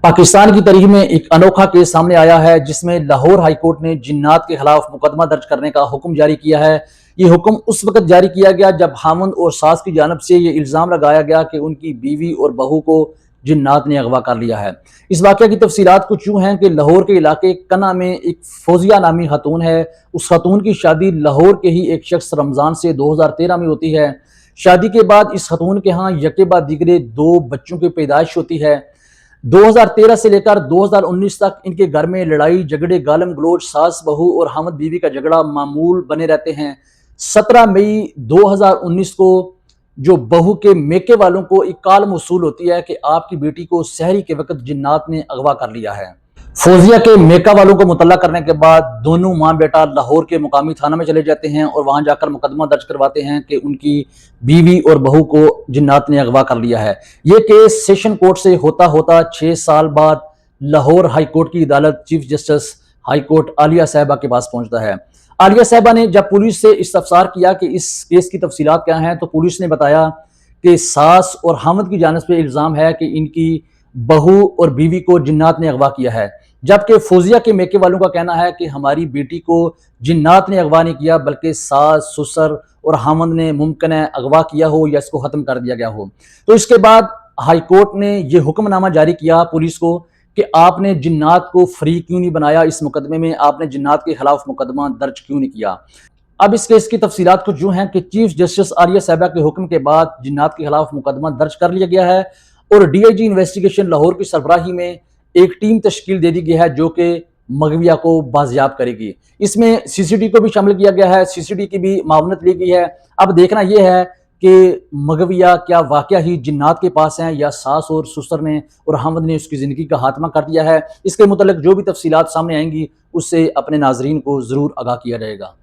पाकिस्तान की तारीख में एक अनोखा केस सामने आया है जिसमें लाहौर हाई कोर्ट ने जिन्नात के खिलाफ मुकदमा दर्ज करने का हुक्म जारी किया है। ये हुक्म उस वक्त जारी किया गया जब हामद और सास की जानब से ये इल्ज़ाम लगाया गया कि उनकी बीवी और बहू को जिन्नात ने अगवा कर लिया है। इस वाक़या की तफसीलात कुछ यूँ हैं कि लाहौर के इलाके कना में एक फौजिया नामी खातून है। उस खातून की शादी लाहौर के ही एक शख्स रमज़ान से 2013 में होती है। शादी के बाद इस खातून के यहाँ यके बाद दिगरे 2 बच्चों की पैदाइश होती है। 2013 से लेकर 2019 तक इनके घर में लड़ाई झगड़े गालम गलोच सास बहू और हामद बीवी का झगड़ा मामूल बने रहते हैं। 17 मई 2019 को जो बहू के मेके वालों को एक कॉल मौसूल होती है कि आपकी बेटी को सहरी के वक्त जिन्नात ने अगवा कर लिया है। फौजिया के मेका वालों को मुतल्ला करने के बाद दोनों माँ बेटा लाहौर के मुकामी थाना में चले जाते हैं और वहां जाकर मुकदमा दर्ज करवाते हैं कि उनकी बीवी और बहू को जिन्नात ने अगवा कर लिया है। ये केस सेशन कोर्ट से होता होता 6 साल बाद लाहौर हाई कोर्ट की अदालत chief justice high court Alia साहिबा के पास पहुंचता है। आलिया साहिबा ने जब पुलिस से इस्तफसार किया कि इस केस की तफसीलात क्या हैं, तो पुलिस ने बताया कि सास और हामद की जानिब से इल्ज़ाम है कि इनकी बहू और बीवी को जिन्नात ने अगवा किया है, जबकि फौजिया के मेके वालों का कहना है कि हमारी बेटी को जिन्नात ने अगवा नहीं किया बल्कि सास ससुर और हामद ने मुमकिन है अगवा किया हो या इसको ख़त्म कर दिया गया हो। तो इसके बाद हाई कोर्ट ने यह हुक्मनामा जारी किया पुलिस को कि आपने जिन्नात को फ्री क्यों नहीं बनाया, इस मुकदमे में आपने जिन्नात के खिलाफ मुकदमा दर्ज क्यों नहीं किया। अब इस केस की तफसीलात कुछ यूँ हैं कि चीफ जस्टिस आलिया साहिबा के हुक्म के बाद जिन्नात के खिलाफ मुकदमा दर्ज कर लिया गया है और DIG इन्वेस्टिगेशन लाहौर की सरबराही में एक टीम तश्कील दे दी गई है जो कि मगविया को बाजियाब करेगी। इसमें CCD को भी शामिल किया गया है, CCD की भी मावनत ली गई है। अब देखना यह है कि मगविया क्या वाकया ही जिन्नात के पास हैं या सास और ससुर ने और हामद ने उसकी ज़िंदगी का खात्मा कर दिया है। इसके मुतल्लिक जो भी तफसीलात सामने आएंगी उससे अपने नाजरीन को ज़रूर आगाह किया जाएगा।